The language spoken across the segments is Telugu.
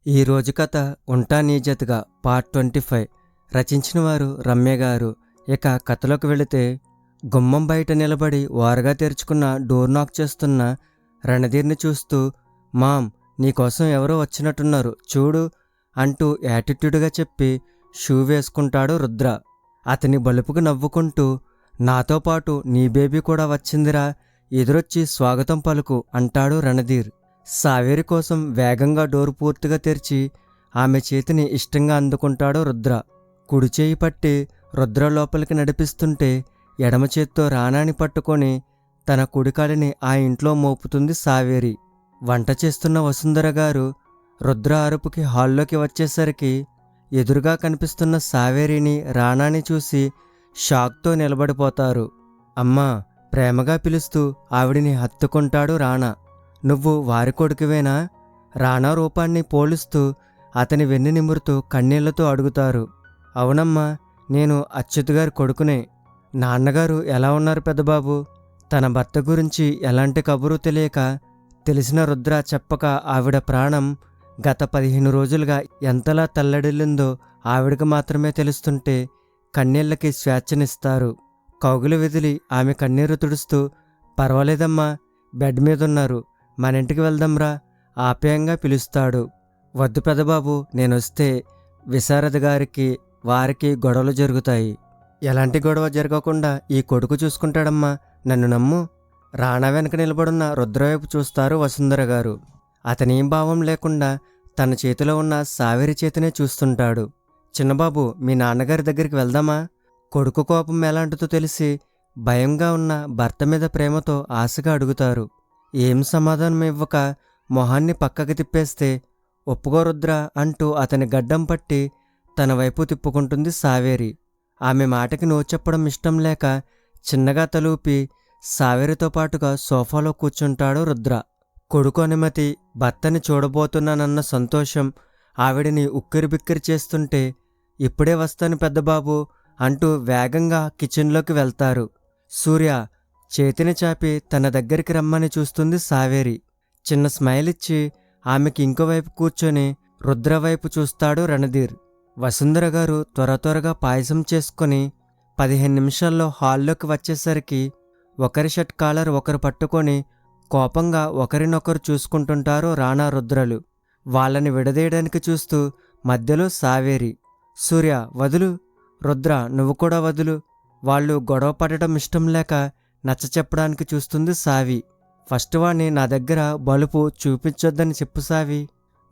ఈ రోజు కథ ఉంటా నీ జతగా పార్ట్ 25 రచించిన వారు రమ్య గారు. ఇక కథలోకి వెళితే, గుమ్మం బయట నిలబడి వారుగా తెరుచుకున్న డోర్ నాక్ చేస్తున్న రణధీర్ని చూస్తూ, మామ్, నీకోసం ఎవరో వచ్చినట్టున్నారు చూడు అంటూ యాటిట్యూడ్గా చెప్పి షూ వేసుకుంటాడు రుద్ర. అతని బలుపుకు నవ్వుకుంటూ, నాతో పాటు నీ బేబీ కూడా వచ్చిందిరా, ఎదురొచ్చి స్వాగతం పలుకు అంటాడు రణధీర్. సావేరి కోసం వేగంగా డోరు పూర్తిగా తెరిచి ఆమె చేతిని ఇష్టంగా అందుకుంటాడు రుద్ర. కుడి చేయి పట్టి రుద్ర లోపలికి నడిపిస్తుంటే ఎడమ చేత్తో రాణాని పట్టుకొని తన కుడికాలిని ఆ ఇంట్లో మోపుతుంది సావేరి. వంట చేస్తున్న వసుంధర గారు రుద్ర అరుపుకి హాల్లోకి వచ్చేసరికి ఎదురుగా కనిపిస్తున్న సావేరిని రాణాని చూసి షాక్తో నిలబడిపోతారు. అమ్మా, ప్రేమగా పిలుస్తూ ఆవిడిని హత్తుకుంటాడు రాణా. నువ్వు వారి కొడుకువేనా? రాణా రూపాన్ని పోలుస్తూ అతని వెన్ను నిమురుతూ కన్నీళ్లతో అడుగుతారు. అవునమ్మా, నేను అచ్యుత్ గారి కొడుకునే. నాన్నగారు ఎలా ఉన్నారు పెద్దబాబు? తన భర్త గురించి ఎలాంటి కబురు తెలియక తెలిసిన రుద్ర చెప్పక ఆవిడ ప్రాణం గత 15 రోజులుగా ఎంతలా తల్లడిల్లిందో ఆవిడకు మాత్రమే తెలుస్తుంటే కన్నీళ్లకి స్వేచ్ఛనిస్తారు. కౌగులు విదిలి ఆమె కన్నీరు తుడుస్తూ, పర్వాలేదమ్మా, బెడ్ మీదున్నారు, మన ఇంటికి వెళ్దాంరా ఆప్యాయంగా పిలుస్తాడు. వద్దు పెదబాబు, నేనొస్తే విశారద గారికి వారికి గొడవలు జరుగుతాయి. ఎలాంటి గొడవ జరగకుండా ఈ కొడుకు చూసుకుంటాడమ్మా, నన్ను నమ్ము. రాణా వెనక నిలబడున్న రుద్రవైపు చూస్తారు వసుంధర గారు. అతనేం భావం లేకుండా తన చేతిలో ఉన్న సావేరి చేతినే చూస్తుంటాడు. చిన్నబాబు, మీ నాన్నగారి దగ్గరికి వెళ్దామా? కొడుకు కోపం ఎలాంటిదో తెలిసి భయంగా ఉన్న భర్త మీద ప్రేమతో ఆశగా అడుగుతారు. ఏం సమాధానం ఇవ్వక మొహాన్ని పక్కకి తిప్పేస్తే, ఒప్పుకో రుద్ర అంటూ అతని గడ్డం పట్టి తన వైపు తిప్పుకుంటుంది సావేరి. ఆమె మాటకి నో చెప్పడం ఇష్టం లేక చిన్నగా తలూపి సావేరితో పాటుగా సోఫాలో కూర్చుంటాడు రుద్ర. కొడుకు అనుమతి, భర్తని చూడబోతున్నానన్న సంతోషం ఆవిడిని ఉక్కిరిబిక్కిరి చేస్తుంటే, ఇప్పుడే వస్తాను పెద్దబాబు అంటూ వేగంగా కిచెన్లోకి వెళ్తారు. సూర్య చేతిని చాపి తన దగ్గరికి రమ్మని చూస్తుంది సావేరి. చిన్న స్మైల్ ఇచ్చి ఆమెకి ఇంకోవైపు కూర్చొని రుద్ర వైపు చూస్తాడు రణధీర్. వసుంధర గారు త్వరగా పాయసం చేసుకుని 15 నిమిషాల్లో హాల్లోకి వచ్చేసరికి ఒకరి షర్ట్ కాలర్ ఒకరు పట్టుకొని కోపంగా ఒకరినొకరు చూసుకుంటుంటారు రాణా రుద్రలు. వాళ్ళని విడదీయడానికి చూస్తూ మధ్యలో సావేరి. సూర్య వదులు, రుద్ర నువ్వు కూడా వదులు. వాళ్ళు గొడవ పడటం ఇష్టం లేక నచ్చ చెప్పడానికి చూస్తుంది సావి. ఫస్ట్ వాణ్ణి నా దగ్గర బలుపు చూపించొద్దని చెప్పు సావి.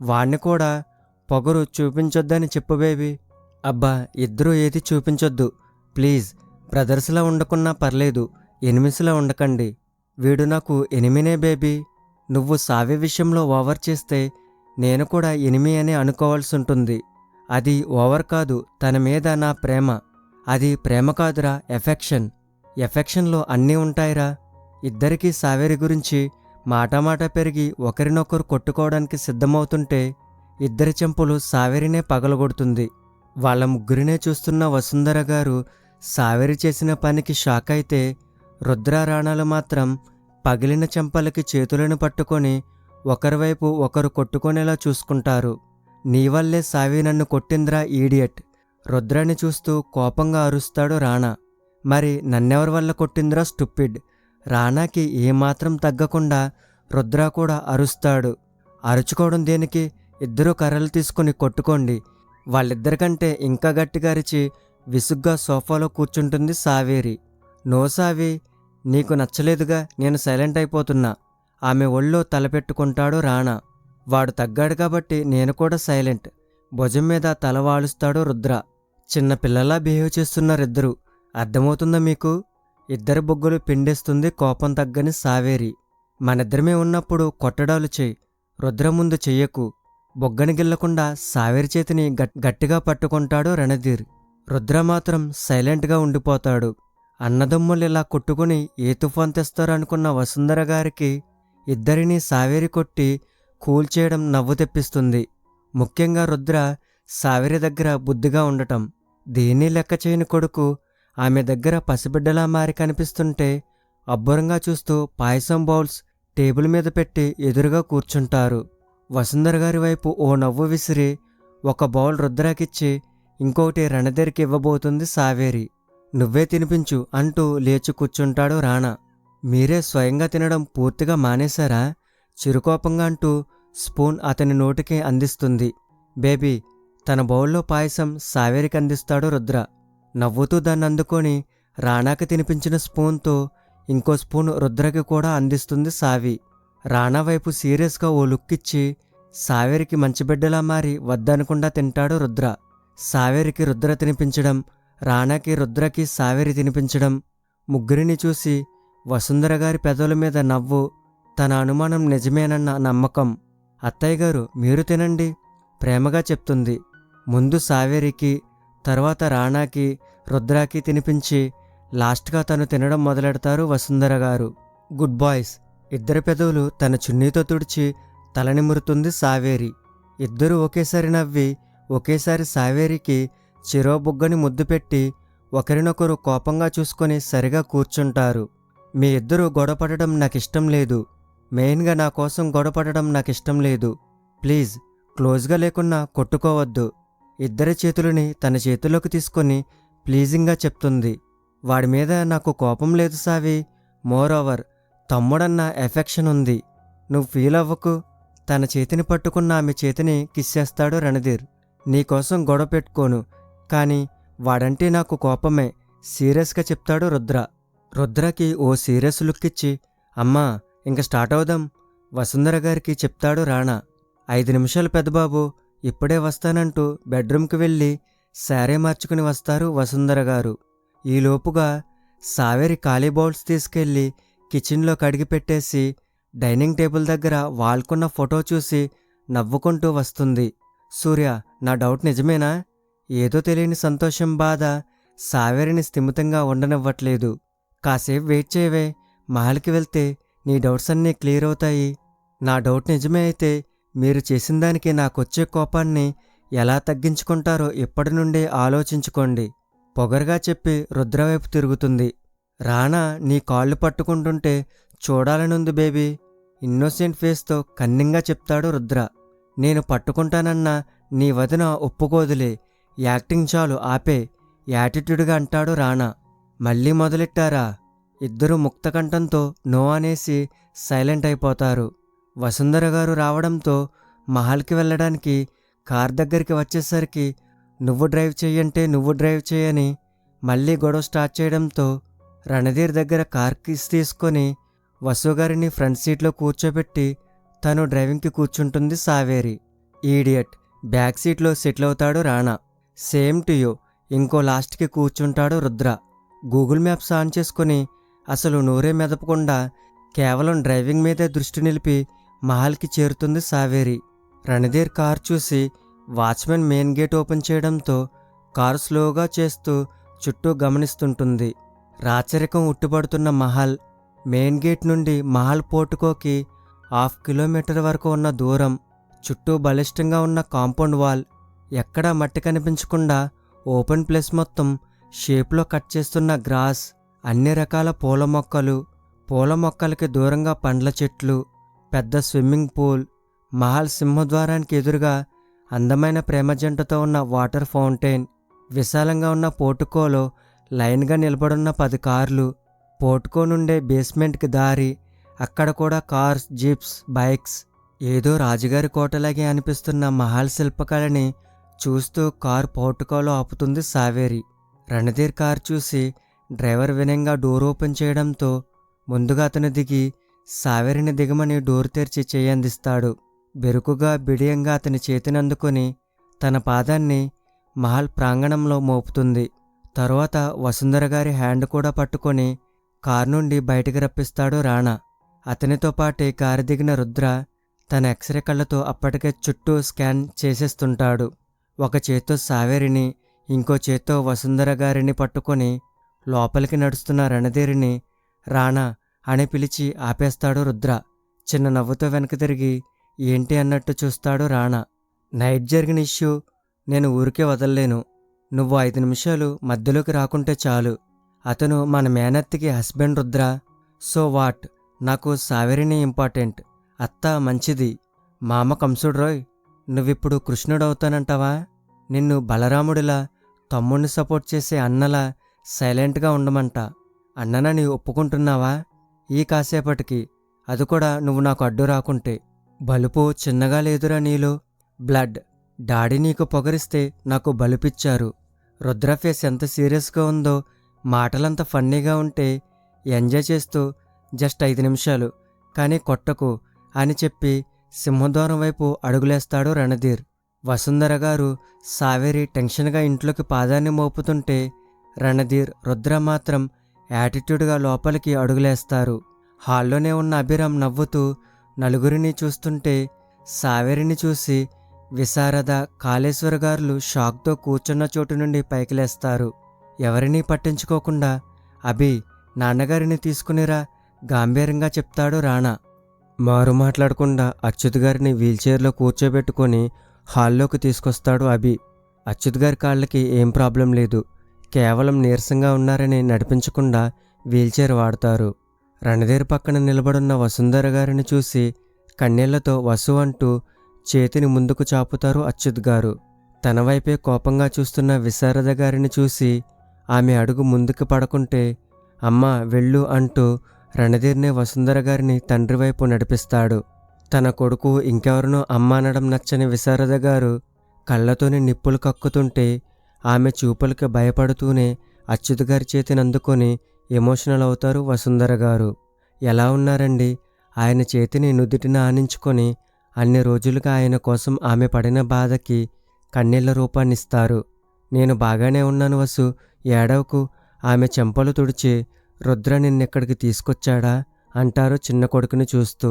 వాణ్ణి కూడా పొగరు చూపించొద్దని చెప్పు బేబీ. అబ్బా, ఇద్దరూ ఏది చూపించొద్దు ప్లీజ్. బ్రదర్స్లా ఉండకున్నా పర్లేదు, ఎనిమిస్లా ఉండకండి. వీడు నాకు ఎనిమినే బేబీ. నువ్వు సావి విషయంలో ఓవర్ చేస్తే నేను కూడా ఎనిమి అని అనుకోవాల్సి ఉంటుంది. అది ఓవర్ కాదు, తన మీద నా ప్రేమ. అది ప్రేమ కాదురా, ఎఫెక్షన్. ఎఫెక్షన్లో అన్నీ ఉంటాయిరా. ఇద్దరికీ సావేరి గురించి మాటామాట పెరిగి ఒకరినొకరు కొట్టుకోవడానికి సిద్ధమవుతుంటే ఇద్దరి చెంపులు సావేరినే పగలగొడుతుంది. వాళ్ళ ముగ్గురినే చూస్తున్న వసుంధర గారు సావేరి చేసిన పనికి షాక్ అయితే, రుద్ర రాణాలు మాత్రం పగిలిన చెంపలకి చేతులను పట్టుకొని ఒకరివైపు ఒకరు కొట్టుకునేలా చూసుకుంటారు. నీ వల్లే సావి నన్ను కొట్టింద్రా ఈడియట్. రుద్రాన్ని చూస్తూ కోపంగా అరుస్తాడు రాణా. మరి నన్నెవరి వల్ల కొట్టిందిరా స్టూపిడ్. రాణాకి ఏమాత్రం తగ్గకుండా రుద్ర కూడా అరుస్తాడు. అరుచుకోవడం దేనికి? ఇద్దరూ కర్రలు తీసుకుని కొట్టుకోండి. వాళ్ళిద్దరికంటే ఇంకా గట్టిగా అరిచి విసుగ్గా సోఫాలో కూర్చుంటుంది సావేరి. నో సావి, నీకు నచ్చలేదుగా, నేను సైలెంట్ అయిపోతున్నా. ఆమె ఒళ్ళో తలపెట్టుకుంటాడు రాణా. వాడు తగ్గాడు కాబట్టి నేను కూడా సైలెంట్. భుజం మీద తల వాలుస్తాడు రుద్ర. చిన్న పిల్లలా బిహేవ్ చేస్తున్నారిద్దరూ. అర్థమవుతుందా మీకు? ఇద్దరి బొగ్గులు పిండేస్తుంది కోపం తగ్గని సావేరి. మనిద్దరమే ఉన్నప్పుడు కొట్టడాలు చెయ్యి, రుద్ర ముందు చెయ్యకు. బొగ్గని గిల్లకుండా సావేరి చేతిని గట్టిగా పట్టుకుంటాడు రణధీర్. రుద్ర మాత్రం సైలెంట్గా ఉండిపోతాడు. అన్నదమ్ములు ఇలా కొట్టుకుని ఏ తుఫాన్ తెస్తారనుకున్న వసుంధర గారికి ఇద్దరినీ సావేరి కొట్టి కూల్ చేయడం నవ్వు తెప్పిస్తుంది. ముఖ్యంగా రుద్ర సావేరి దగ్గర బుద్ధిగా ఉండటం. దేన్నీ లెక్క చేయని కొడుకు ఆమె దగ్గర పసిబిడ్డలా మారి కనిపిస్తుంటే అబ్బురంగా చూస్తూ పాయసం బౌల్స్ టేబుల్ మీద పెట్టి ఎదురుగా కూర్చుంటారు. వసుంధర గారి వైపు ఓ నవ్వు విసిరి ఒక బౌల్ రుద్రాకిచ్చి ఇంకోటి రణధీర్కి ఇవ్వబోతుంది సావేరి. నువ్వే తినిపించు అంటూ లేచి కూర్చుంటాడు రాణా. మీరే స్వయంగా తినడం పూర్తిగా మానేశారా? చిరుకోపంగా అంటూ స్పూన్ అతని నోటికి అందిస్తుంది. బేబీ, తన బౌల్లో పాయసం సావేరికి అందిస్తాడు రుద్ర. నవ్వుతూ దాన్ని అందుకొని రాణాకి తినిపించిన స్పూన్తో ఇంకో స్పూన్ రుద్రకి కూడా అందిస్తుంది సావి. రాణా వైపు సీరియస్గా ఓ లుక్కిచ్చి సావేరికి మంచి బిడ్డలా మారి వద్దనకుండా తింటాడు రుద్ర. సావేరికి రుద్ర తినిపించడం, రాణాకి రుద్రకి సావేరి తినిపించడం, ముగ్గురిని చూసి వసుంధర గారి పెదవుల మీద నవ్వు, తన అనుమానం నిజమేనన్న నమ్మకం. అత్తయ్యగారు, మీరు తినండి ప్రేమగా చెప్తుంది. ముందు సావేరికి, తర్వాత రాణాకి, రుద్రాకి తినిపించి లాస్ట్గా తను తినడం మొదలెడతారు వసుంధర గారు. Good boys. ఇద్దరి పెదవులు తన చున్నీతో తుడిచి తలనిమురుతుంది సావేరి. ఇద్దరూ ఒకేసారి నవ్వి ఒకేసారి సావేరికి చిరో బుగ్గని ముద్దు పెట్టి ఒకరినొకరు కోపంగా చూసుకొని సరిగా కూర్చుంటారు. మీ ఇద్దరూ గొడవపడడం నాకిష్టం లేదు. మెయిన్గా నా కోసం గొడవపడడం నాకిష్టం లేదు. ప్లీజ్ క్లోజ్గా లేకున్నా కొట్టుకోవద్దు. ఇద్దరి చేతులని తన చేతుల్లోకి తీసుకొని ప్లీజింగ్గా చెప్తుంది. వాడి మీద నాకు కోపం లేదు సావి. మోరోవర్ తమ్ముడన్న ఎఫెక్షన్ ఉంది. నువ్వు ఫీల్ అవ్వకు. తన చేతిని పట్టుకున్న ఆమె చేతిని కిస్సేస్తాడు రణధీర్. నీకోసం గొడవ పెట్టుకోను, కానీ వాడంటే నాకు కోపమే సీరియస్గా చెప్తాడు రుద్ర. రుద్రకి ఓ సీరియస్ లుక్ ఇచ్చి అమ్మా ఇంక స్టార్ట్ అవుదాం వసుంధర గారికి చెప్తాడు రాణా. 5 నిమిషాలు పెద్దబాబు, ఇప్పుడే వస్తానంటూ బెడ్రూమ్కి వెళ్ళి శారీ మార్చుకుని వస్తారు వసుంధర గారు. ఈలోపుగా సావేరి ఖాళీ బౌల్స్ తీసుకెళ్ళి కిచెన్లో కడిగి పెట్టేసి డైనింగ్ టేబుల్ దగ్గర వాల్కున్న ఫోటో చూసి నవ్వుకుంటూ వస్తుంది. సూర్య, నా డౌట్ నిజమేనా? ఏదో తెలియని సంతోషం, బాధ సావేరిని స్థిమితంగా ఉండనివ్వట్లేదు. కాసేపు వెయిట్ చేయవే, మహల్కి వెళ్తే నీ డౌట్స్ అన్నీ క్లియర్ అవుతాయి. నా డౌట్ నిజమే అయితే మీరు చేసిన దానికి నాకొచ్చే కోపాన్ని ఎలా తగ్గించుకుంటారో ఇప్పటి నుండే ఆలోచించుకోండి. పొగరుగా చెప్పి రుద్రవైపు తిరుగుతుంది. రాణా నీ కాళ్ళు పట్టుకుంటుంటే చూడాలనుంది బేబీ. ఇన్నోసెంట్ ఫేస్తో కన్నింగా చెప్తాడు రుద్ర. నేను పట్టుకుంటానన్నా నీ వదిన ఒప్పుకోదులే. యాక్టింగ్ చాలు ఆపే, యాటిట్యూడ్గా అంటాడు రాణా. మళ్ళీ మొదలెట్టారా? ఇద్దరూ ముక్తకంఠంతో నో అనేసి సైలెంట్ అయిపోతారు. వసుంధర గారు రావడంతో మహల్కి వెళ్ళడానికి కార్ దగ్గరికి వచ్చేసరికి నువ్వు డ్రైవ్ చెయ్యంటే నువ్వు డ్రైవ్ చేయని మళ్ళీ గొడవ స్టార్ట్ చేయడంతో రణధీర్ దగ్గర కార్ కీస్ తీసుకొని వసుగారిని ఫ్రంట్ సీట్లో కూర్చోబెట్టి తను డ్రైవింగ్కి కూర్చుంటుంది సావేరి. ఈడియట్, బ్యాక్ సీట్లో సెటిల్ అవుతాడు రాణా. Same to you. ఇంకో లాస్ట్కి కూర్చుంటాడు రుద్ర. గూగుల్ మ్యాప్స్ ఆన్ చేసుకుని అసలు నోరే మెదపకుండా కేవలం డ్రైవింగ్ మీదే దృష్టి నిలిపి మహల్కి చేరుతుంది సావేరి. రణధీర్ కార్ చూసి వాచ్మెన్ మెయిన్ గేట్ ఓపెన్ చేయడంతో కారు స్లోగా చేస్తూ చుట్టూ గమనిస్తుంటుంది. రాచరికం ఉట్టిపడుతున్న మహల్. మెయిన్ గేట్ నుండి మహల్ పోర్టుకోకి 1/2 కిలోమీటర్ వరకు ఉన్న దూరం. చుట్టూ బలిష్టంగా ఉన్న కాంపౌండ్ వాల్. ఎక్కడా మట్టి కనిపించకుండా ఓపెన్ ప్లేస్ మొత్తం షేప్లో కట్ చేస్తున్న గ్రాస్. అన్ని రకాల పూల మొక్కలు. పూల మొక్కలకి దూరంగా పండ్ల చెట్లు. పెద్ద స్విమ్మింగ్ పూల్. మహల్ సింహద్వారానికి ఎదురుగా అందమైన ప్రేమ జంటతో ఉన్న వాటర్ ఫౌంటైన్. విశాలంగా ఉన్న పోర్టుకోలో లైన్గా నిలబడున్న 10 కార్లు. పోర్టుకో నుండే బేస్మెంట్కి దారి. అక్కడ కూడా కార్స్, జీప్స్, బైక్స్. ఏదో రాజుగారి కోటలాగే అనిపిస్తున్న మహల్ శిల్పకళని చూస్తూ కార్ పోర్టుకోలో ఆపుతుంది సావేరి. రణధీర్ కార్ చూసి డ్రైవర్ వినయంగా డోర్ ఓపెన్ చేయడంతో ముందుగా అతను దిగి సావేరిని దిగమని డోర్ తెరిచి చేయందిస్తాడు. బెరుకుగా బిడియంగా అతని చేతిని అందుకొని తన పాదాన్ని మహల్ ప్రాంగణంలో మోపుతుంది. తరువాత వసుంధర గారి హ్యాండ్ కూడా పట్టుకొని కారు నుండి బయటికి రప్పిస్తాడు రాణా. అతనితో పాటే కారు దిగిన రుద్ర తన ఎక్స్రే కళ్ళతో అప్పటికే చుట్టూ స్కాన్ చేసేస్తుంటాడు. ఒక చేత్తో సావేరిని, ఇంకో చేత్తో వసుంధర గారిని పట్టుకొని లోపలికి నడుస్తున్న రణధీరిని రాణా అని పిలిచి ఆపేస్తాడు రుద్ర. చిన్న నవ్వుతో వెనక్కి తిరిగి ఏంటి అన్నట్టు చూస్తాడు రాణా. నైట్ జరిగిన ఇష్యూ నేను ఊరికే వదల్లేను. నువ్వు 5 నిమిషాలు మధ్యలోకి రాకుంటే చాలు. అతను మన మేనత్తికి హస్బెండ్ రుద్ర. సో వాట్, నాకు సావేరిని ఇంపార్టెంట్. అత్త మంచిది. మామ కంసుడ్రోయ్, నువ్విప్పుడు కృష్ణుడవుతానంటావా? నిన్ను బలరాముడిలా, తమ్ముణ్ణి సపోర్ట్ చేసే అన్నలా సైలెంట్గా ఉండమంట. అన్ననని ఒప్పుకుంటున్నావా? ఈ కాసేపటికి, అది కూడా నువ్వు నాకు అడ్డు రాకుంటే. బలుపు చిన్నగా లేదురా నీలో. బ్లడ్. డాడీ నీకు పొగరిస్తే నాకు బలుపిచ్చారు. రుద్ర ఫేస్ ఎంత సీరియస్గా ఉందో, మాటలంత ఫన్నీగా ఉంటే ఎంజాయ్ చేస్తూ జస్ట్ 5 నిమిషాలు, కానీ కొట్టకు అని చెప్పి సింహద్వారం వైపు అడుగులేస్తాడు రణధీర్. వసుంధర గారు, సావేరి టెన్షన్గా ఇంట్లోకి పాదాన్ని మోపుతుంటే రణధీర్, రుద్ర మాత్రం యాటిట్యూడ్గా లోపలికి అడుగులేస్తారు. హాల్లోనే ఉన్న అభిరామ్ నవ్వుతూ నలుగురిని చూస్తుంటే సావేరిని చూసి విశారద, కాళేశ్వర గారులు షాక్తో కూర్చున్న చోటు నుండి పైకి లేస్తారు. ఎవరినీ పట్టించుకోకుండా, అభి, నాన్నగారిని తీసుకునిరా, గాంభీర్యంగా చెప్తాడు రాణా. మారు మాట్లాడకుండా అచ్యుత్ గారిని వీల్చైర్లో కూర్చోబెట్టుకొని హాల్లోకి తీసుకొస్తాడు అభి. అచ్యుత్ గారి కాళ్ళకి ఏం ప్రాబ్లం లేదు, కేవలం నీరసంగా ఉన్నారని నడిపించకుండా వీల్చైర్ వాడతారు. రణధీర్ పక్కన నిలబడున్న వసుంధర గారిని చూసి కన్నీళ్లతో వసు అంటూ చేతిని ముందుకు చాపుతారు అచ్యుత్ గారు. తన వైపే కోపంగా చూస్తున్న విశారద గారిని చూసి ఆమె అడుగు ముందుకు పడకుంటే, అమ్మా వెళ్ళు అంటూ రణధీర్నే వసుంధర గారిని తండ్రి వైపు నడిపిస్తాడు. తన కొడుకు ఇంకెవరినో అమ్మ అనడం నచ్చని విశారద గారు కళ్ళతోని నిప్పులు కక్కుతుంటే ఆమె చూపులకు భయపడుతూనే అచ్యుత్ గారి చేతిని అందుకొని ఎమోషనల్ అవుతారు వసుంధర గారు. ఎలా ఉన్నారండి? ఆయన చేతిని నుదుటిన ఆనించుకొని అన్ని రోజులుగా ఆయన కోసం ఆమె పడిన బాధకి కన్నీళ్ల రూపాన్నిస్తారు. నేను బాగానే ఉన్నాను వసు, ఏడవకు. ఆమె చెంపలు తుడిచి, రుద్ర నిన్నెక్కడికి తీసుకొచ్చాడా అంటారు చిన్న కొడుకుని చూస్తూ.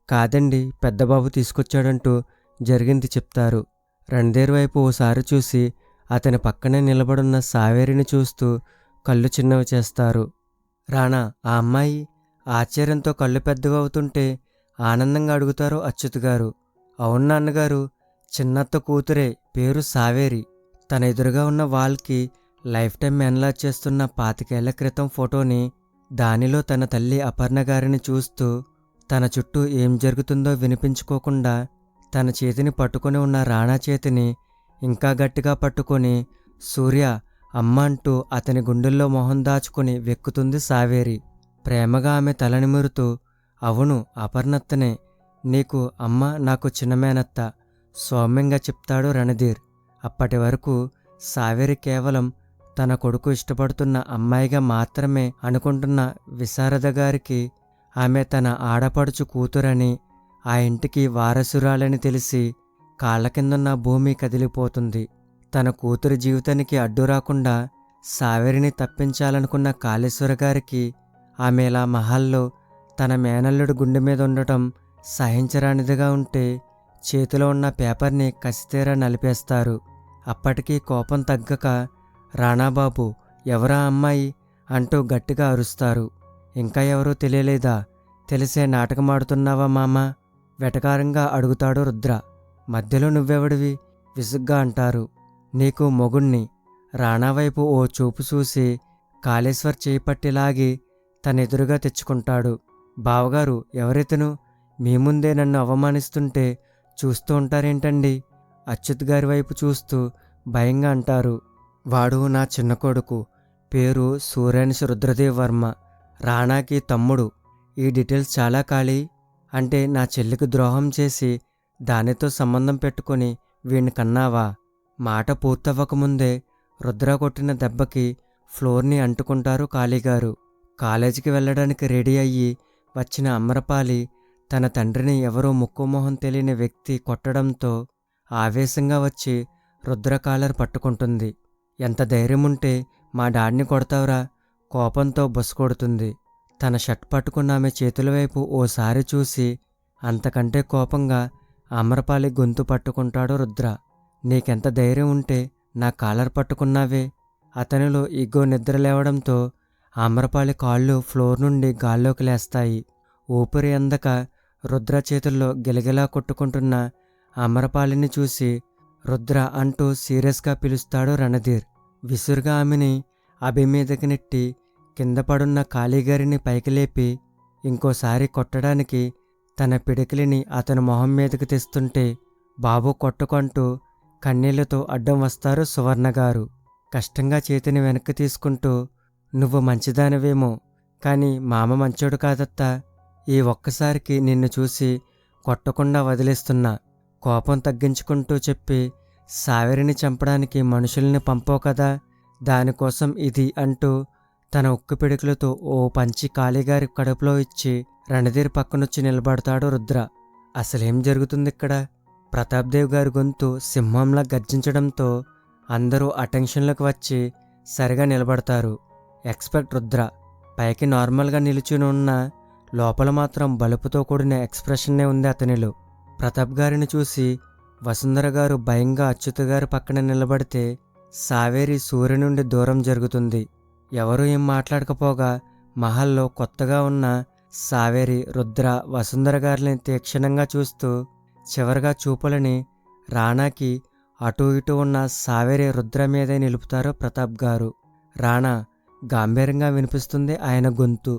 కాదండి, పెద్దబాబు తీసుకొచ్చాడంటూ జరిగింది చెప్తారు. రణధీర్ వైపు ఓసారి చూసి అతని పక్కనే నిలబడున్న సావేరిని చూస్తూ కళ్ళు చిన్నవి చేస్తారు. రాణా, ఆ అమ్మాయి? ఆశ్చర్యంతో కళ్ళు పెద్దగా అవుతుంటే ఆనందంగా అడుగుతారు అచ్యుత్ గారు. అవును నాన్నగారు, చిన్నత్త కూతురే, పేరు సావేరి. తన ఎదురుగా ఉన్న వాల్కి లైఫ్ టైం ఎన్లాజ్ చేస్తున్న 25 ఏళ్ల క్రితం ఫోటోని, దానిలో తన తల్లి అపర్ణ గారిని చూస్తూ తన చుట్టూ ఏం జరుగుతుందో వినిపించుకోకుండా తన చేతిని పట్టుకొని ఉన్న రాణా చేతిని ఇంకా గట్టిగా పట్టుకొని, సూర్య, అమ్మ అంటూ అతని గుండెల్లో మొహం దాచుకుని వెక్కుతుంది సావేరి. ప్రేమగా ఆమె తలనిమురుతూ, అవును అపర్ణత్తనే, నీకు అమ్మ, నాకు చిన్నమేనత్త, సౌమ్యంగా చెప్తాడు రణధీర్. అప్పటి వరకు సావేరి కేవలం తన కొడుకు ఇష్టపడుతున్న అమ్మాయిగా మాత్రమే అనుకుంటున్న విశారద గారికి ఆమె తన ఆడపడుచు కూతురని, ఆ ఇంటికి వారసురాలని తెలిసి కాళ్ల కిందున్న భూమి కదిలిపోతుంది. తన కూతురి జీవితానికి అడ్డు రాకుండా సావేరిని తప్పించాలనుకున్న కాళేశ్వర గారికి ఆమె ఇలా మహల్లో తన మేనల్లుడు గుండె మీద ఉండటం సహించరానిదిగా ఉంటే చేతిలో ఉన్న పేపర్ని కసితీరా నలిపేస్తారు. అప్పటికీ కోపం తగ్గక, రాణాబాబు, ఎవరా అమ్మాయి అంటూ గట్టిగా అరుస్తారు. ఇంకా ఎవరో తెలియలేదా? తెలిసే నాటకమాడుతున్నావా మామా? వెటకారంగా అడుగుతాడు రుద్ర. మధ్యలో నువ్వెవడివి? విసుగ్గా అంటారు. నీకు మొగుణ్ణి. రాణా వైపు ఓ చూపు చూసి కాళేశ్వర్ చేపట్టి లాగి తన ఎదురుగా తెచ్చుకుంటాడు. బావగారు, ఎవరితను? మీ ముందే నన్ను అవమానిస్తుంటే చూస్తూ ఉంటారేంటండి? అచ్యుత్ గారి వైపు చూస్తూ భయంగా అంటారు. వాడు నా చిన్న కొడుకు, పేరు సూర్యానిశ రుద్రదేవ్ వర్మ, రాణాకి తమ్ముడు. ఈ డీటెయిల్స్ చాలా ఖాళీ. అంటే నా చెల్లికి ద్రోహం చేసి దానితో సంబంధం పెట్టుకొని వీణ్ణి కన్నావా? మాట పూర్తవ్వకముందే రుద్ర కొట్టిన దెబ్బకి ఫ్లోర్ని అంటుకుంటారు కాళీగారు. కాలేజీకి వెళ్ళడానికి రెడీ అయ్యి వచ్చిన అమరపాలి తన తండ్రిని ఎవరో ముక్కుమొహం తెలియని వ్యక్తి కొట్టడంతో ఆవేశంగా వచ్చి రుద్ర కాలర్ పట్టుకుంటుంది. ఎంత ధైర్యముంటే మా డాడ్ని కొడతావురా? కోపంతో బుస కొడుతుంది. తన షర్ట్ పట్టుకున్న ఆమె చేతుల వైపు ఓసారి చూసి అంతకంటే కోపంగా అమరపాలి గొంతు పట్టుకుంటాడు రుద్ర. నీకెంత ధైర్యం ఉంటే నా కాలర్ పట్టుకున్నావే? అతనిలో ఈగో నిద్ర లేవడంతో అమరపాలి కాళ్ళు ఫ్లోర్ నుండి గాల్లోకి లేస్తాయి. ఊపిరి అందక రుద్ర చేతుల్లో గిలగిలా కొట్టుకుంటున్న అమరపాలిని చూసి రుద్ర అంటూ సీరియస్గా పిలుస్తాడు రణధీర్. విసురుగా ఆమెని అభి మీదకి నెట్టి కింద పడున్న కాళీగారిని పైకి లేపి ఇంకోసారి కొట్టడానికి తన పిడికిలిని అతని మొహం మీదకి తెస్తుంటే బాబు కొట్టుకుంటూ కన్నీళ్లతో అడ్డం వస్తారు సువర్ణగారు. కష్టంగా చేతిని వెనక్కి తీసుకుంటూ, నువ్వు మంచిదానివేమో, కానీ మామ మంచోడు కాదత్తా. ఈ ఒక్కసారికి నిన్ను చూసి కొట్టకుండా వదిలేస్తున్నా. కోపం తగ్గించుకుంటూ చెప్పి, సావేరిని చంపడానికి మనుషుల్ని పంపవు కదా, దానికోసం ఇది అంటూ తన ఉక్కు పిడికిలతో ఓ పంచి కాళీగారి కడుపులో ఇచ్చి రణధీర్ పక్కనొచ్చి నిలబడతాడు రుద్ర. అసలేం జరుగుతుందిక్కడ? ప్రతాప్దేవ్ గారి గొంతు సింహంలా గర్జించడంతో అందరూ అటెన్షన్లోకి వచ్చి సరిగా నిలబడతారు. ఎక్స్పెక్ట్ రుద్ర. పైకి నార్మల్గా నిలుచుని ఉన్న లోపల మాత్రం బలుపుతో కూడిన ఎక్స్ప్రెషన్నే ఉంది అతనిలో. ప్రతాప్ గారిని చూసి వసుంధర గారు భయంగా అచ్యుత్ గారి పక్కన నిలబడితే సావేరి సూర్యు నుండి దూరం జరుగుతుంది. ఎవరూ ఏం మాట్లాడకపోగా మహల్లో కొత్తగా ఉన్న సావేరి, రుద్ర, వసుంధర గారిని తీక్షణంగా చూస్తూ చివరిగా చూపులని రాణాకి అటూ ఇటూ ఉన్న సావేరి, రుద్ర మీదే నిలుపుతారు ప్రతాప్ గారు. రాణా గాంభీర్యంగా వినిపిస్తుంది ఆయన గొంతు.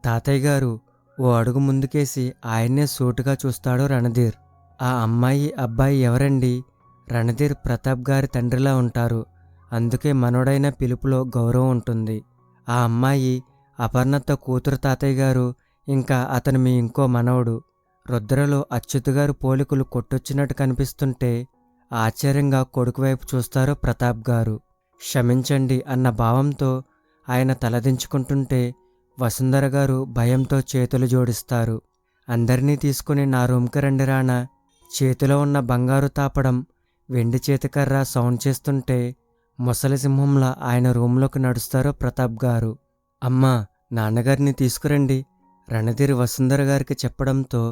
తాతయ్య గారు ఓ అడుగు ముందుకేసి ఆయన్నే సూటుగా చూస్తాడు రణధీర్. ఆ అమ్మాయి అబ్బాయి ఎవరండి? రణధీర్ ప్రతాప్ గారి తండ్రిలా ఉంటారు, అందుకే మనోడైన పిలుపులో గౌరవం ఉంటుంది. ఆ అమ్మాయి అపర్ణతో కూతురు తాతయ్య గారు, ఇంకా అతను మీ ఇంకో మనవడు. రుద్రలో అచ్యుత్ గారు పోలికలు కొట్టొచ్చినట్టు కనిపిస్తుంటే ఆశ్చర్యంగా కొడుకు వైపు చూస్తారు ప్రతాప్ గారు. క్షమించండి అన్న భావంతో ఆయన తలదించుకుంటుంటే వసుంధర గారు భయంతో చేతులు జోడిస్తారు. అందరినీ తీసుకుని నా రూమ్కి రండి రానా. చేతిలో ఉన్న బంగారు తాపడం, వెండి చేతికర్ర సౌండ్ చేస్తుంటే ముసలి సింహంలా ఆయన రూంలోకి నడుస్తారు ప్రతాప్ గారు. అమ్మా, నాన్నగారిని తీసుకురండి రణధీర్ వసుంధర గారికి చెప్పడంతో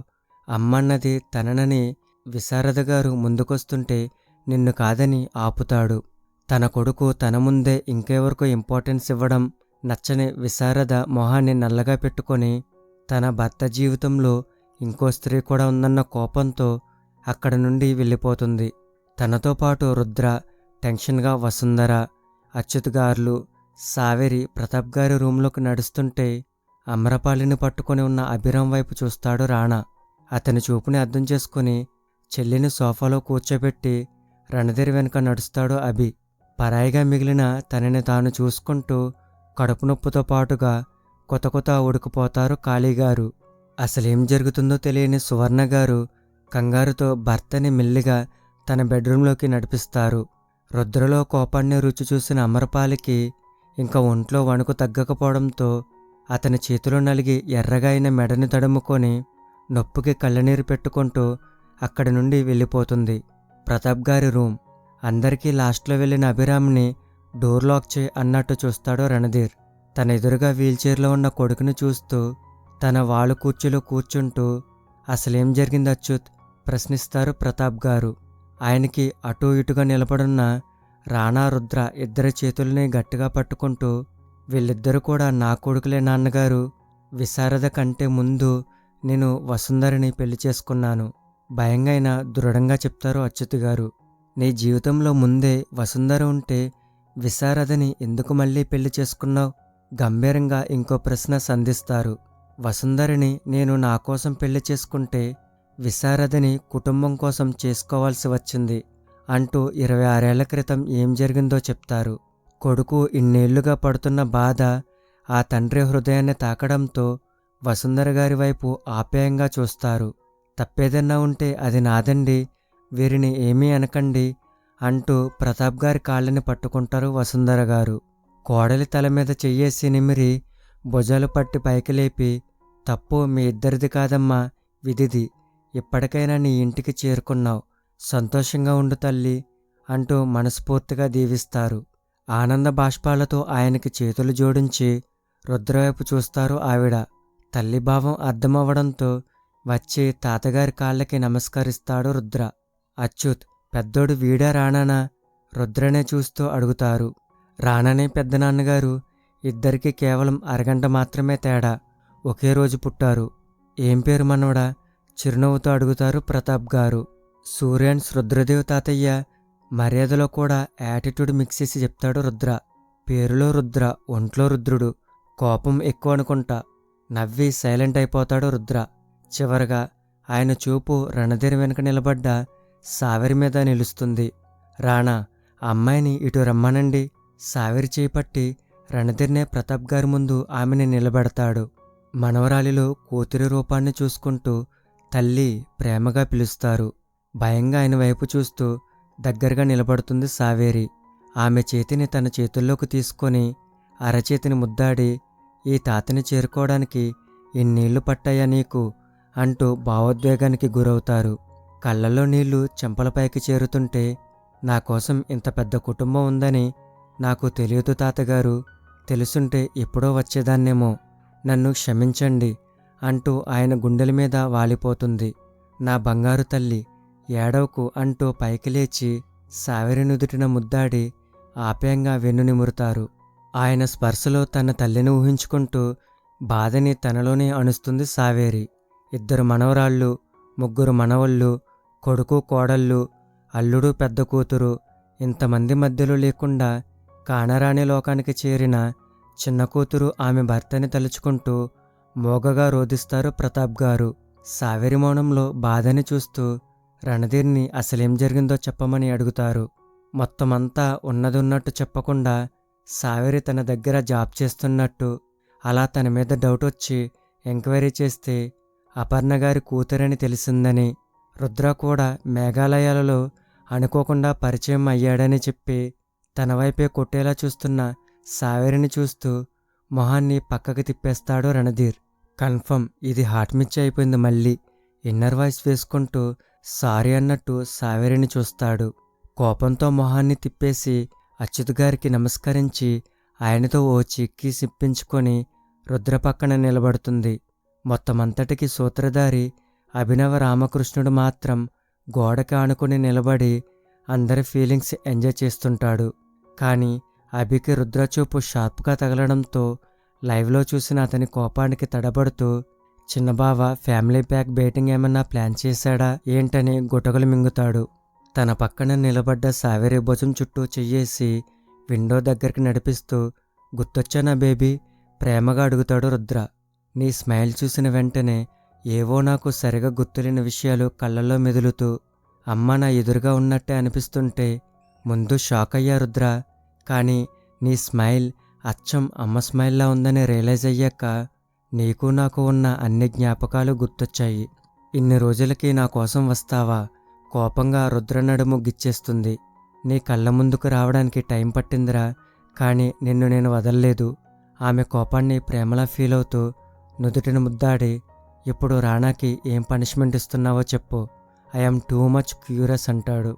అమ్మన్నది తననని విశారద గారు ముందుకొస్తుంటే నిన్ను కాదని ఆపుతాడు. తన కొడుకు తన ముందే ఇంకెవరికో ఇంపార్టెన్స్ ఇవ్వడం నచ్చని విశారద మొహాన్ని నల్లగా పెట్టుకొని తన భర్త జీవితంలో ఇంకో స్త్రీ కూడా ఉందన్న కోపంతో అక్కడి నుండి వెళ్ళిపోతుంది. తనతో పాటు రుద్ర, టెన్షన్గా వసుంధర, అచ్యుత్ గారు, సావేరి ప్రతాప్ గారి రూంలోకి నడుస్తుంటే అమ్రపాలిని పట్టుకొని ఉన్న అభిరామ్ వైపు చూస్తాడు రాణా. అతని చూపుని అర్థం చేసుకుని చెల్లిని సోఫాలో కూర్చోబెట్టి రణధీర్ వెనుక నడుస్తాడు అభి. పరాయిగా మిగిలిన తనని తాను చూసుకుంటూ కడుపు నొప్పుతో పాటుగా కొత్త కొత్త ఉడికిపోతారు కాళీగారు. అసలేం జరుగుతుందో తెలియని సువర్ణ గారు కంగారుతో భర్తని మెల్లిగా తన బెడ్రూంలోకి నడిపిస్తారు. రుద్రలో కోపాన్ని రుచి చూసిన అమరపాలికి ఇంకా ఒంట్లో వణుకు తగ్గకపోవడంతో అతని చేతిలో నలిగి ఎర్రగా అయిన మెడని తడుముకొని నొప్పికి కళ్ళనీరు పెట్టుకుంటూ అక్కడి నుండి వెళ్ళిపోతుంది. ప్రతాప్ గారి రూమ్. అందరికీ లాస్ట్లో వెళ్ళిన అభిరామ్ని డోర్ లాక్ చేయి అన్నట్టు చూస్తాడు రణధీర్. తన ఎదురుగా వీల్చైర్లో ఉన్న కొడుకుని చూస్తూ తన వాలు కూర్చులో కూర్చుంటూ అసలేం జరిగింది అచ్యుత్ ప్రశ్నిస్తారు ప్రతాప్ గారు. ఆయనకి అటూ ఇటుగా నిలబడున్న రాణా, రుద్ర ఇద్దరి చేతుల్ని గట్టిగా పట్టుకుంటూ, వీళ్ళిద్దరూ కూడా నా కొడుకులే నాన్నగారు. విశారద కంటే ముందు నేను వసుంధరని పెళ్లి చేసుకున్నాను. భయంగా అయినా దృఢంగా చెప్తారు అచ్యుత్ గారు. నీ జీవితంలో ముందే వసుంధర ఉంటే విశారదని ఎందుకు మళ్ళీ పెళ్లి చేసుకున్నావు? గంభీరంగా ఇంకో ప్రశ్న సంధిస్తారు. వసుంధరని నేను నా కోసం పెళ్లి చేసుకుంటే విశారదని కుటుంబం కోసం చేసుకోవాల్సి వచ్చింది అంటూ 26 ఏళ్ల క్రితం ఏం జరిగిందో చెప్తారు. కొడుకు ఇన్నేళ్లుగా పడుతున్న బాధ ఆ తండ్రి హృదయాన్ని తాకడంతో వసుంధర గారి వైపు ఆప్యాయంగా చూస్తారు. తప్పేదన్నా ఉంటే అది నాదండి, వీరిని ఏమీ అనకండి అంటూ ప్రతాప్ గారి కాళ్ళని పట్టుకుంటారు వసుంధర గారు. కోడలి తల మీద చెయ్యేసి నిమిరి భుజాలు పట్టి పైకి లేపి, తప్పు మీ ఇద్దరిది కాదమ్మా, విధిది. ఇప్పటికైనా నీ ఇంటికి చేరుకున్నావు, సంతోషంగా ఉండు తల్లి అంటూ మనస్ఫూర్తిగా దీవిస్తారు. ఆనంద బాష్పాలతో ఆయనకి చేతులు జోడించి రుద్రవైపు చూస్తారు ఆవిడ. తల్లిభావం అర్థమవ్వడంతో వచ్చి తాతగారి కాళ్ళకి నమస్కరిస్తాడు రుద్ర. అచ్యుత్, పెద్దోడు వీడా రానానా? రుద్రనే చూస్తూ అడుగుతారు. రానానే పెద్దనాన్నగారు. ఇద్దరికీ కేవలం అరగంట మాత్రమే తేడా. ఒకే రోజు పుట్టారు. ఏం పేరు మనవడా? చిరునవ్వుతో అడుగుతారు ప్రతాప్ గారు. సూర్యాన్స్ రుద్రదేవ్ తాతయ్య. మర్యాదలో కూడా యాటిట్యూడ్ మిక్స్ చేసి చెప్తాడు రుద్ర. పేరులో రుద్ర, ఒంట్లో రుద్రుడు. కోపం ఎక్కువ అనుకుంటా. నవ్వి సైలెంట్ అయిపోతాడు రుద్ర. చివరగా ఆయన చూపు రణధీర్ వెనుక నిలబడ్డ సావేరి మీద నిలుస్తుంది. రాణా, ఆ అమ్మాయిని ఇటు రమ్మనండి. సావేరి చేపట్టి రణధీర్నే ప్రతాప్ గారి ముందు ఆమెని నిలబెడతాడు. మనవరాలిలో కూతురి రూపాన్ని చూసుకుంటూ తల్లి ప్రేమగా పిలుస్తారు. భయంగా ఆయన వైపు చూస్తూ దగ్గరగా నిలబడుతుంది సావేరి. ఆమె చేతిని తన చేతుల్లోకి తీసుకొని అరచేతిని ముద్దాడి, ఈ తాతని చేరుకోవడానికి ఇన్నేళ్లు పట్టాయా నీకు అంటూ భావోద్వేగానికి గురవుతారు. కళ్ళల్లో నీళ్లు చెంపలపైకి చేరుతుంటే, నా కోసం ఇంత పెద్ద కుటుంబం ఉందని నాకు తెలియదు తాతగారు, తెలుసుంటే ఎప్పుడో వచ్చేదాన్నేమో, నన్ను క్షమించండి అంటూ ఆయన గుండెల మీద వాలిపోతుంది. నా బంగారు తల్లి, ఏడవకు అంటూ పైకి లేచి సావేరి నుదుటిన ముద్దాడి ఆప్యాయంగా వెన్ను నిమురుతారు. ఆయన స్పర్శలో తన తల్లిని ఊహించుకుంటూ బాధని తనలోనే అణుస్తుంది సావేరి. 2 మనవరాళ్ళు, 3 మనవళ్ళు, కొడుకు కోడళ్ళు, అల్లుడు పెద్ద కూతురు, ఇంతమంది మధ్యలో లేకుండా కానరాని లోకానికి చేరిన చిన్న కూతురు ఆమె భర్తని తలుచుకుంటూ మోగగా రోదిస్తారు ప్రతాప్ గారు. సావేరి మౌనంలో బాధని చూస్తూ రణధీర్ని అసలేం జరిగిందో చెప్పమని అడుగుతారు. మొత్తమంతా ఉన్నది ఉన్నట్టు చెప్పకుండా సావేరి తన దగ్గర జాబ్ చేస్తున్నట్టు, అలా తన మీద డౌట్ వచ్చి ఎంక్వైరీ చేస్తే అపర్ణ గారి కూతురని తెలిసిందని, రుద్ర కూడా మేఘాలయాలలో అనుకోకుండా పరిచయం అయ్యాడని చెప్పి తన వైపే కొట్టేలా చూస్తున్న సావేరిని చూస్తూ మొహాన్ని పక్కకి తిప్పేస్తాడు రణధీర్. కన్ఫర్మ్ ఇది హాట్ మిర్చి అయిపోయింది. మళ్ళీ ఇన్నర్ వాయిస్ వేసుకుంటూ సారీ అన్నట్టు సావేరిని చూస్తాడు. కోపంతో మొహాన్ని తిప్పేసి అచ్యుత్ గారికి నమస్కరించి ఆయనతో ఓ చిక్కీ సిప్పించుకొని రుద్ర పక్కన నిలబడుతుంది. మొత్తమంతటికి సూత్రధారి అభినవ రామకృష్ణుడు మాత్రం గోడకి ఆనుకుని నిలబడి అందరి ఫీలింగ్స్ ఎంజాయ్ చేస్తుంటాడు. కానీ అభికి రుద్రచూపు షార్ప్గా తగలడంతో లైవ్లో చూసిన అతని కోపానికి తడబడుతూ, చిన్నబావ ఫ్యామిలీ ప్యాక్ బేటింగ్ ఏమన్నా ప్లాన్ చేశాడా ఏంటని గుటకలు మింగుతాడు. తన పక్కన నిలబడ్డ సావేరి భుజం చుట్టూ చెయ్యేసి విండో దగ్గరికి నడిపిస్తూ, గుర్తొచ్చానా బేబీ, ప్రేమగా అడుగుతాడు రుద్ర. నీ స్మైల్ చూసిన వెంటనే ఏవో నాకు సరిగా గుర్తులేని విషయాలు కళ్ళల్లో మెదులుతూ అమ్మ నా ఎదురుగా ఉన్నట్టే అనిపిస్తుంటే ముందు షాక్ అయ్యా రుద్ర. కానీ నీ స్మైల్ అచ్చం అమ్మ స్మైల్లా ఉందని రియలైజ్ అయ్యాక నీకు నాకు ఉన్న అన్ని జ్ఞాపకాలు గుర్తొచ్చాయి. ఇన్ని రోజులకి నా కోసం వస్తావా? కోపంగా రుద్ర నడుము గిచ్చేస్తుంది. నీ కళ్ళ ముందుకు రావడానికి టైం పట్టిందిరా, కానీ నిన్ను నేను వదల్లేదు. ఆమె కోపాన్ని ప్రేమలా ఫీల్ అవుతూ నుదుటిని ముద్దాడి, ఇప్పుడు రాణాకి ఏం పనిష్మెంట్ ఇస్తున్నావో చెప్పు, ఐఎమ్ టూ మచ్ క్యూరియస్ అంటాడు.